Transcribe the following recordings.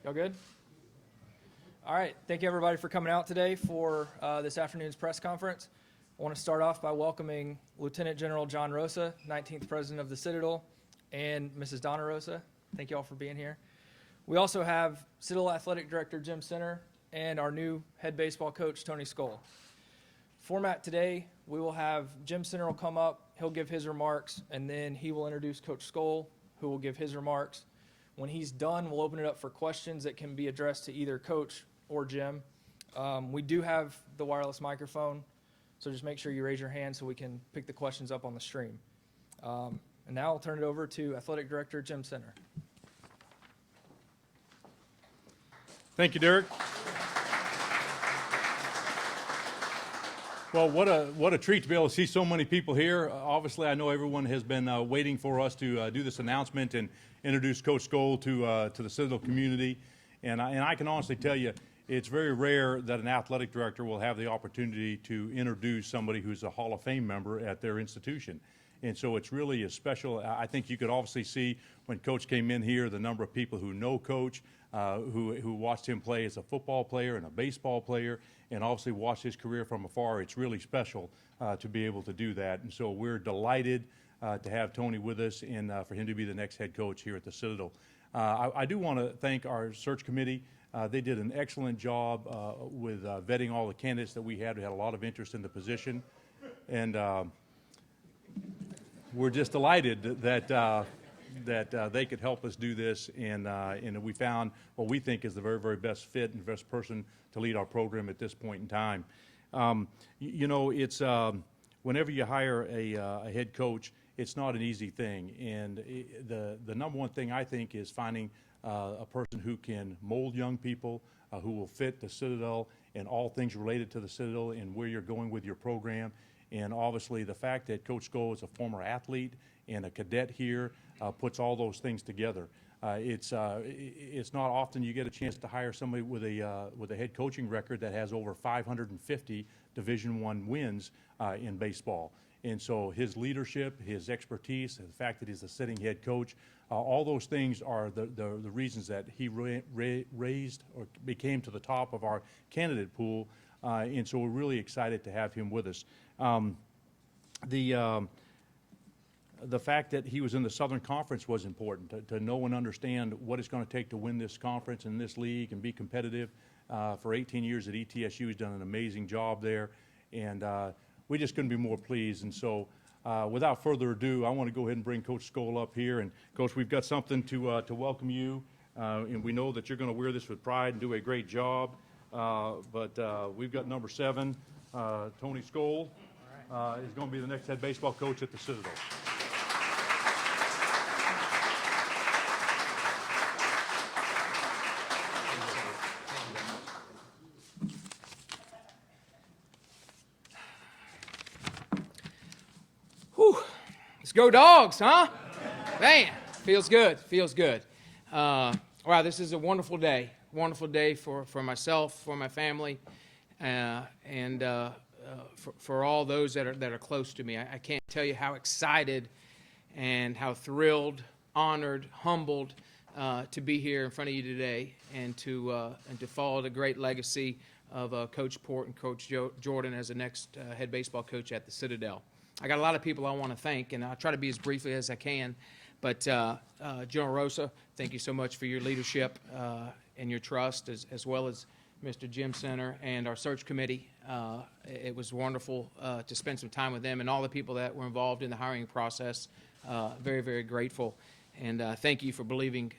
Y'all good? All right. Thank you, everybody, for coming out today for this afternoon's press conference. I want to start off by welcoming Lieutenant General John Rosa, 19th President of the Citadel, and Mrs. Donna Rosa. Thank you all for being here. We also have Citadel Athletic Director Jim Center and our new head baseball coach, Tony Skole. Format today, we will have Jim Center will come up, he'll give his remarks, and then he will introduce Coach Skole, who will give his remarks. When he's done, we'll open it up for questions that can be addressed to either Coach or Jim. We do have the wireless microphone, so just make sure you raise your hand so we can pick the questions up on the stream. And now I'll turn it over to Athletic Director Jim Center. Thank you, Derek. Well, what a treat to be able to see so many people here. Obviously, I know everyone has been waiting for us to do this announcement and introduce Coach Skole to the Citadel community. And I can honestly tell you, it's very rare that an athletic director will have the opportunity to introduce somebody who's a Hall of Fame member at their institution. And so it's really a special. I think you could obviously see when Coach came in here, the number of people who know Coach, who watched him play as a football player and a baseball player, and obviously watched his career from afar. It's really special to be able to do that. And so we're delighted to have Tony with us and for him to be the next head coach here at the Citadel. I do want to thank our search committee. They did an excellent job with vetting all the candidates that we had. We had a lot of interest in the position. And we're just delighted that they could help us do this, and we found what we think is the very, very best fit and best person to lead our program at this point in time. It's whenever you hire a head coach, it's not an easy thing, and the number one thing I think is finding a person who can mold young people, who will fit the Citadel and all things related to the Citadel and where you're going with your program. And obviously the fact that Coach Skole is a former athlete and a cadet here puts all those things together. It's not often you get a chance to hire somebody with a head coaching record that has over 550 Division I wins in baseball. And so his leadership, his expertise, the fact that he's a sitting head coach, all those things are the reasons that he raised or became to the top of our candidate pool. And so we're really excited to have him with us. The fact that he was in the Southern Conference was important to know and understand what it's going to take to win this conference and this league and be competitive. For 18 years at ETSU, he's done an amazing job there, and we just couldn't be more pleased. And so without further ado, I want to go ahead and bring Coach Skole up here. And Coach, we've got something to welcome you, and we know that you're going to wear this with pride and do a great job. But we've got number 7, Tony Skole, is going to be the next head baseball coach at the Citadel. Whew. Let's go Dogs, huh? Man, feels good, feels good. Wow, this is a wonderful day. Wonderful day for myself, for my family, and for all those that are close to me. I can't tell you how excited and how thrilled, honored, humbled to be here in front of you today and to follow the great legacy of Coach Port and Coach Jordan as the next head baseball coach at the Citadel. I got a lot of people I want to thank, and I'll try to be as briefly as I can. But General Rosa, thank you so much for your leadership and your trust, as well as Mr. Jim Center and our search committee. It was wonderful to spend some time with them and all the people that were involved in the hiring process. Very, very grateful, and thank you for believing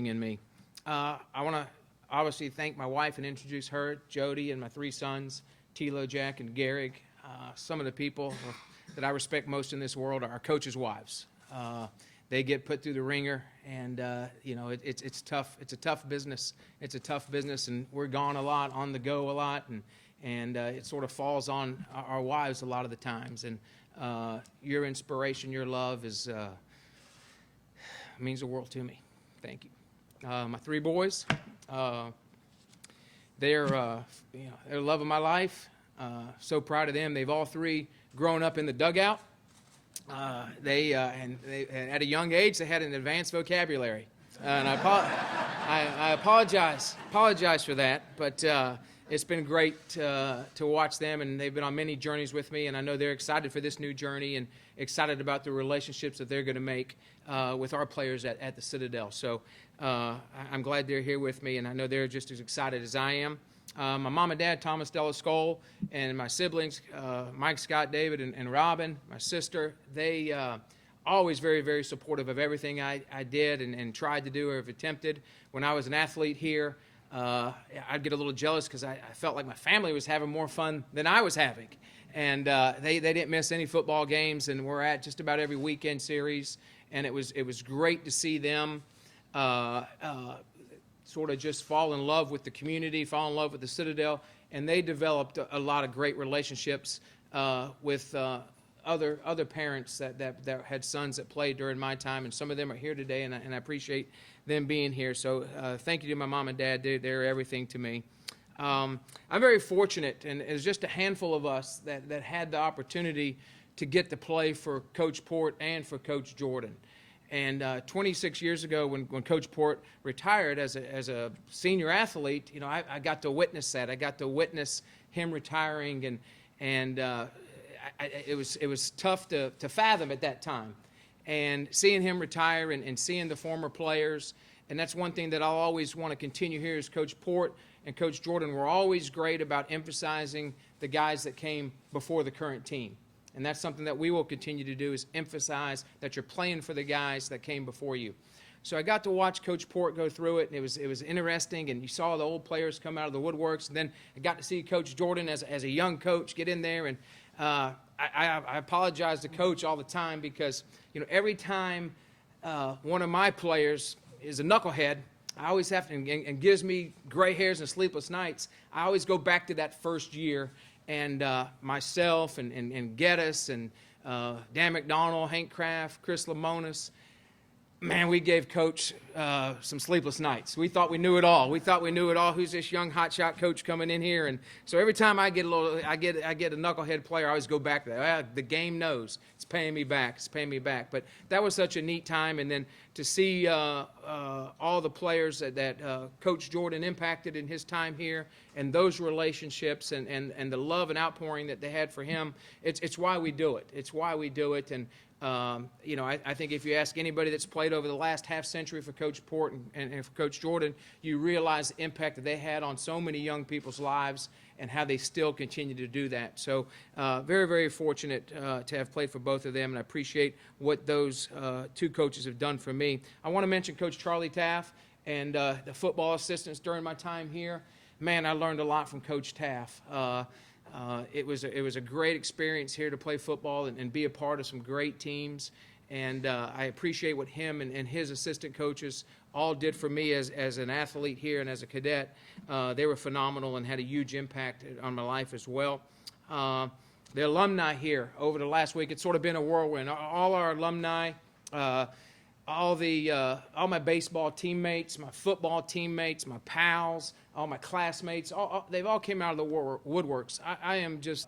in me. I want to obviously thank my wife and introduce her, Jody, and my 3 sons, Tilo, Jack, and Garrig. Some of the people that I respect most in this world are our coaches' wives. They get put through the ringer, and it's tough. It's a tough business. It's a tough business, and we're gone a lot, on the go a lot, and it sort of falls on our wives a lot of the times. And your inspiration, your love means the world to me. Thank you. My 3 boys, they're the love of my life. So proud of them. They've all 3 grown up in the dugout. They at a young age they had an advanced vocabulary, and I I apologize for that, but it's been great to watch them, and they've been on many journeys with me, and I know they're excited for this new journey and excited about the relationships that they're going to make with our players at the Citadel. So I'm glad they're here with me, and I know they're just as excited as I am. My mom and dad, Thomas, Della, Skole, and my siblings, Mike, Scott, David, and Robin, my sister, they always very, very supportive of everything I did and tried to do or have attempted. When I was an athlete here, I'd get a little jealous because I felt like my family was having more fun than I was having. And they didn't miss any football games, and we're at just about every weekend series. And it was great to see them sort of just fall in love with the community, fall in love with the Citadel, and they developed a lot of great relationships with other parents that had sons that played during my time, and some of them are here today, and I appreciate them being here. So thank you to my mom and dad. They're everything to me. I'm very fortunate, and it was just a handful of us that had the opportunity to get to play for Coach Port and for Coach Jordan. And 26 years ago, when Coach Port retired as a senior athlete, I got to witness that. I got to witness him retiring, and it was tough to fathom at that time. And seeing him retire and seeing the former players, and that's one thing that I'll always want to continue here is Coach Port and Coach Jordan were always great about emphasizing the guys that came before the current team. And that's something that we will continue to do is emphasize that you're playing for the guys that came before you. So I got to watch Coach Port go through it, and it was interesting, and you saw the old players come out of the woodworks, and then I got to see Coach Jordan as a young coach get in there, and I apologize to Coach all the time because every time one of my players is a knucklehead, I always have to, and gives me gray hairs and sleepless nights, I always go back to that first year. And myself and Geddes and Dan McDonald, Hank Kraft, Chris Lamonis, man, we gave Coach some sleepless nights. We thought we knew it all. We thought we knew it all. Who's this young hotshot coach coming in here? And so every time I get a knucklehead player, I always go back to that. Well, the game knows it's paying me back. It's paying me back. But that was such a neat time. And then to see all the players that Coach Jordan impacted in his time here, and those relationships and the love and outpouring that they had for him, it's why we do it. It's why we do it. And I think if you ask anybody that's played over the last half century for Coach Port and for Coach Jordan, you realize the impact that they had on so many young people's lives and how they still continue to do that. So very, very fortunate to have played for both of them, and I appreciate what those two coaches have done for me. I want to mention Coach Charlie Taff and the football assistants during my time here. Man, I learned a lot from Coach Taff. It was a great experience here to play football and be a part of some great teams. And I appreciate what him and his assistant coaches all did for me as an athlete here and as a cadet. They were phenomenal and had a huge impact on my life as well. The alumni here over the last week, it's sort of been a whirlwind. All our alumni, all my baseball teammates, my football teammates, my pals, all my classmates, they've all came out of the woodworks. I am just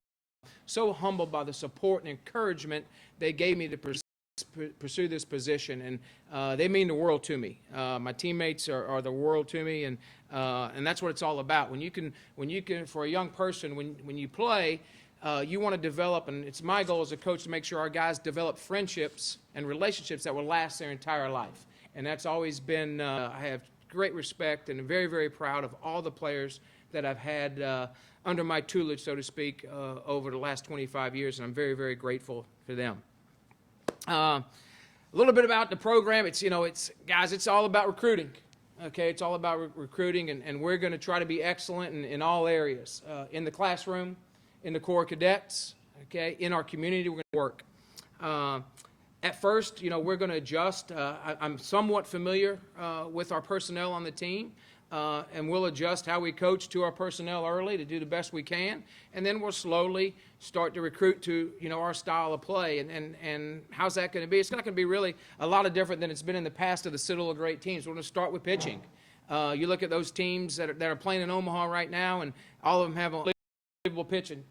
so humbled by the support and encouragement they gave me to pursue this position, and they mean the world to me. My teammates are the world to me, and that's what it's all about. When you can, for a young person, when you play, you want to develop, and it's my goal as a coach to make sure our guys develop friendships and relationships that will last their entire life. And that's always been, I have great respect and I'm very, very proud of all the players that I've had under my tutelage, so to speak, over the last 25 years, and I'm very, very grateful for them. A little bit about the program. Guys, it's all about recruiting. Okay, it's all about recruiting, and we're going to try to be excellent in all areas, in the classroom, in the Corps of Cadets, okay, in our community. We're going to work. At first, we're going to adjust. I'm somewhat familiar with our personnel on the team, and we'll adjust how we coach to our personnel early to do the best we can, and then we'll slowly start to recruit to our style of play. And how's that going to be? It's not going to be really a lot of different than it's been in the past of the Citadel of great teams. We're going to start with pitching. You look at those teams that are playing in Omaha right now, and all of them have unbelievable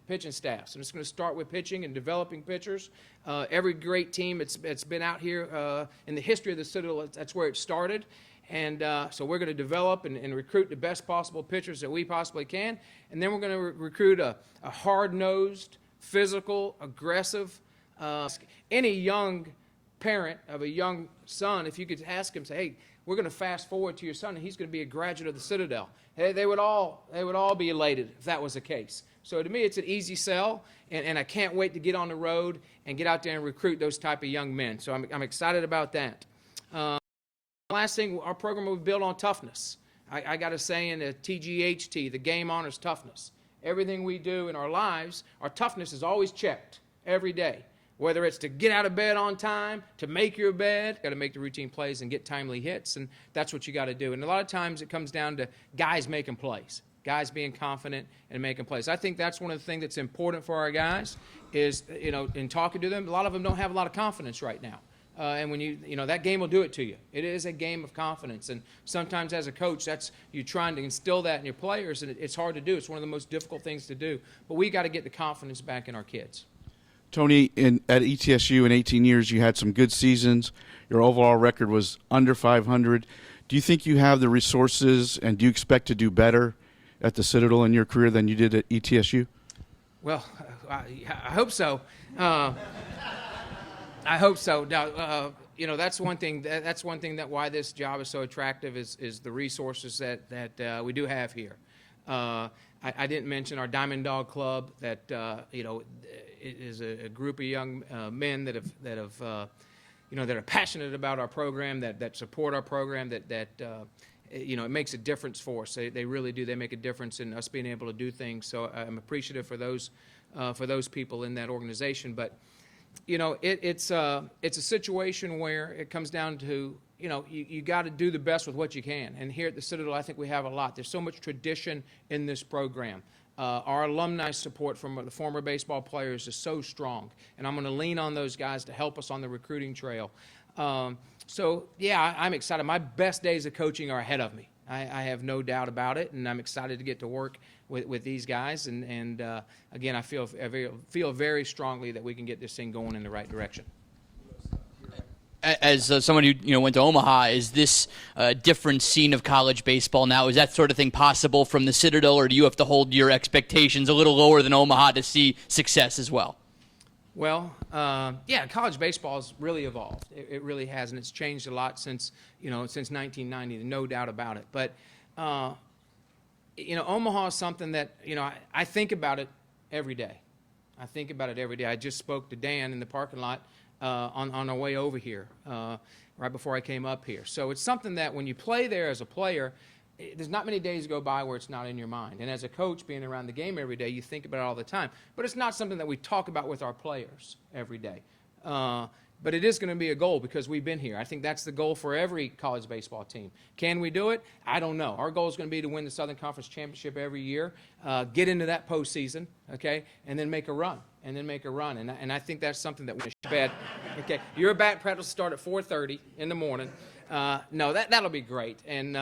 pitching staffs. And it's going to start with pitching and developing pitchers. Every great team that's been out here in the history of the Citadel, that's where it started. And so we're going to develop and recruit the best possible pitchers that we possibly can. And then we're going to recruit a hard-nosed, physical, aggressive, any young parent of a young son, if you could ask him, say, hey, we're going to fast forward to your son, and he's going to be a graduate of the Citadel. They would all be elated if that was the case. So to me, it's an easy sell, and I can't wait to get on the road and get out there and recruit those type of young men. So I'm excited about that. Last thing, our program will be built on toughness. I got a saying, the TGHT, the game honors toughness. Everything we do in our lives, our toughness is always checked every day. Whether it's to get out of bed on time, to make your bed, got to make the routine plays and get timely hits, and that's what you got to do. And a lot of times it comes down to guys making plays, guys being confident and making plays. I think that's one of the things that's important for our guys is, in talking to them, a lot of them don't have a lot of confidence right now. And when that game will do it to you. It is a game of confidence. And sometimes as a coach, you're trying to instill that in your players, and it's hard to do. It's one of the most difficult things to do. But we got to get the confidence back in our kids. Tony, at ETSU in 18 years, you had some good seasons. Your overall record was under 500. Do you think you have the resources, and do you expect to do better at the Citadel in your career than you did at ETSU? Well, I hope so. I hope so. Now, that's one thing. That's one thing that why this job is so attractive is the resources that we do have here. I didn't mention our Diamond Dog Club that it is a group of young men that are passionate about our program, that support our program, it makes a difference for us. They really do. They make a difference in us being able to do things. So I'm appreciative for those people in that organization. But it's a situation where it comes down to you got to do the best with what you can. And here at the Citadel, I think we have a lot. There's so much tradition in this program. Our alumni support from the former baseball players is so strong, and I'm going to lean on those guys to help us on the recruiting trail. I'm excited. My best days of coaching are ahead of me. I have no doubt about it, and I'm excited to get to work with these guys. And again, I feel very strongly that we can get this thing going in the right direction. As someone who went to Omaha, is this a different scene of college baseball now? Is that sort of thing possible from the Citadel, or do you have to hold your expectations a little lower than Omaha to see success as well? Well, college baseball has really evolved. It really has, and it's changed a lot since 1990. No doubt about it. But Omaha is something that I think about it every day. I just spoke to Dan in the parking lot on our way over here, right before I came up here. So it's something that when you play there as a player, there's not many days go by where it's not in your mind. And as a coach, being around the game every day, you think about it all the time. But it's not something that we talk about with our players every day. But it is going to be a goal because we've been here. I think that's the goal for every college baseball team. Can we do it? I don't know. Our goal is going to be to win the Southern Conference Championship every year, get into that postseason, okay, and then make a run. And I think that's something that we should bet. Okay, your bat practice will start at 4:30 in the morning. No, that'll be great. And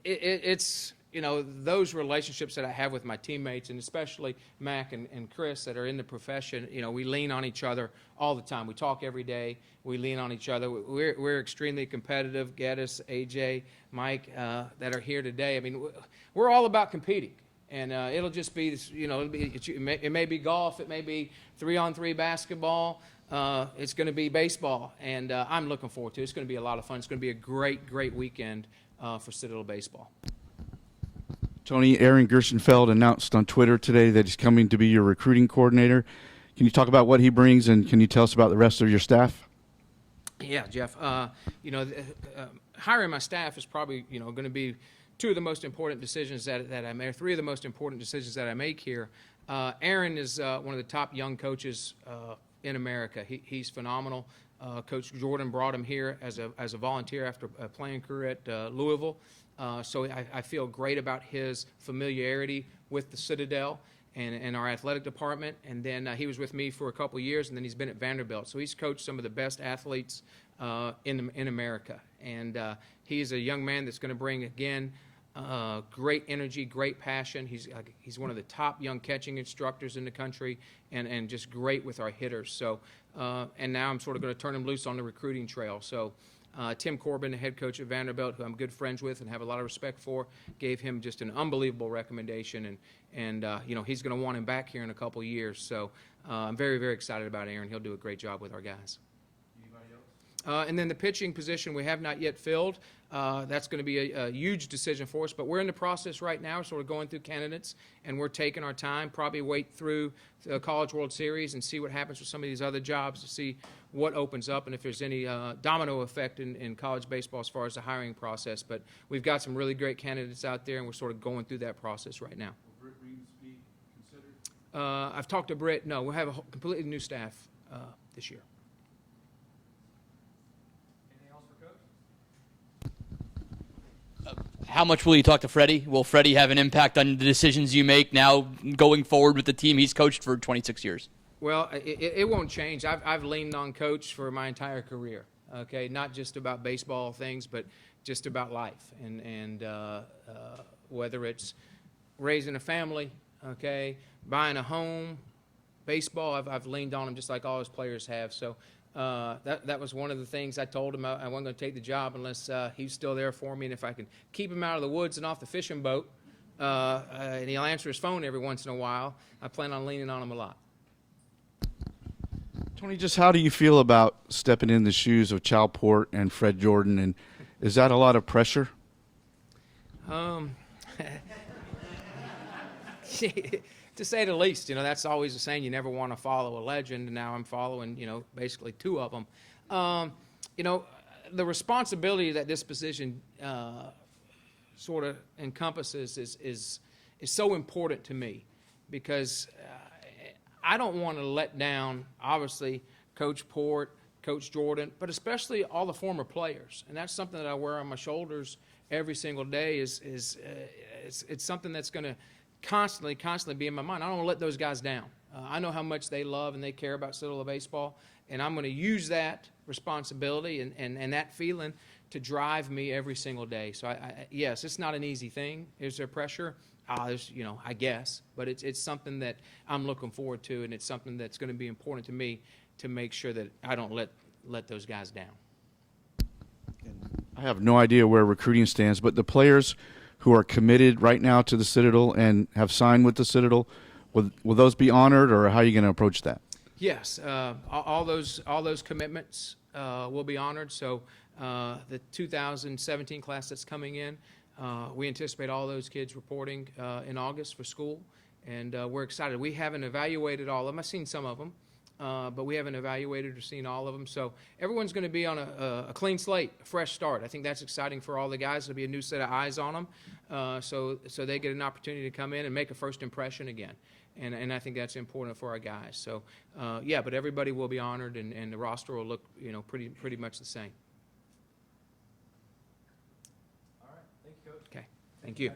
it's those relationships that I have with my teammates, and especially Mac and Chris that are in the profession, we lean on each other all the time. We talk every day. We lean on each other. We're extremely competitive. Geddes, AJ, Mike, that are here today. I mean, we're all about competing. And it'll just be, it may be golf, it may be 3-on-3 basketball, it's going to be baseball, and I'm looking forward to it. It's going to be a lot of fun. It's going to be a great weekend for Citadel baseball. Tony, Aaron Gershenfeld announced on Twitter today that he's coming to be your recruiting coordinator. Can you talk about what he brings, and can you tell us about the rest of your staff? Yeah, Jeff. Hiring my staff is probably going to be two of the most important decisions that I make, three of the most important decisions that I make here. Aaron is one of the top young coaches in America. He's phenomenal. Coach Jordan brought him here as a volunteer after a playing career at Louisville. So I feel great about his familiarity with the Citadel and our athletic department. And then he was with me for a couple years, and then he's been at Vanderbilt. So he's coached some of the best athletes in America. And he's a young man that's going to bring, again, great energy, great passion. He's one of the top young catching instructors in the country, and just great with our hitters. So, and now I'm sort of going to turn him loose on the recruiting trail. So Tim Corbin, the head coach at Vanderbilt, who I'm good friends with and have a lot of respect for, gave him just an unbelievable recommendation, and he's going to want him back here in a couple years. So I'm very, very excited about Aaron. He'll do a great job with our guys. And then the pitching position we have not yet filled. That's going to be a huge decision for us, but we're in the process right now, sort of going through candidates, and we're taking our time, probably wait through the College World Series and see what happens with some of these other jobs to see what opens up and if there's any domino effect in college baseball as far as the hiring process. But we've got some really great candidates out there, and we're sort of going through that process right now. Will Britt Reeves be considered? I've talked to Britt. No, we'll have a completely new staff this year. How much will you talk to Freddie? Will Freddie have an impact on the decisions you make now going forward with the team he's coached for 26 years? Well, it won't change. I've leaned on Coach for my entire career, okay? Not just about baseball things, but just about life. And whether it's raising a family, okay, buying a home, baseball, I've leaned on him just like all his players have. So that was one of the things I told him. I wasn't going to take the job unless he's still there for me. And if I can keep him out of the woods and off the fishing boat, and he'll answer his phone every once in a while, I plan on leaning on him a lot. Tony, just how do you feel about stepping in the shoes of Chalport and Fred Jordan, and is that a lot of pressure? To say the least, that's always the saying. You never want to follow a legend, and now I'm following, basically two of them. The responsibility that this position sort of encompasses is so important to me because I don't want to let down, obviously, Coach Port, Coach Jordan, but especially all the former players. And that's something that I wear on my shoulders every single day. It's something that's going to constantly be in my mind. I don't want to let those guys down. I know how much they love and they care about Citadel baseball, and I'm going to use that responsibility and that feeling to drive me every single day. So, yes, it's not an easy thing. Is there pressure? I guess, but it's something that I'm looking forward to, and it's something that's going to be important to me to make sure that I don't let those guys down. I have no idea where recruiting stands, but the players who are committed right now to the Citadel and have signed with the Citadel, will those be honored, or how are you going to approach that? Yes, all those commitments will be honored. So the 2017 class that's coming in, we anticipate all those kids reporting in August for school, and we're excited. We haven't evaluated all of them. I've seen some of them, but we haven't evaluated or seen all of them. So everyone's going to be on a clean slate, a fresh start. I think that's exciting for all the guys. There'll be a new set of eyes on them, so they get an opportunity to come in and make a first impression again. And I think that's important for our guys. So, but everybody will be honored, and the roster will look, pretty much the same. All right. Thank you, Coach. Okay. Thank you.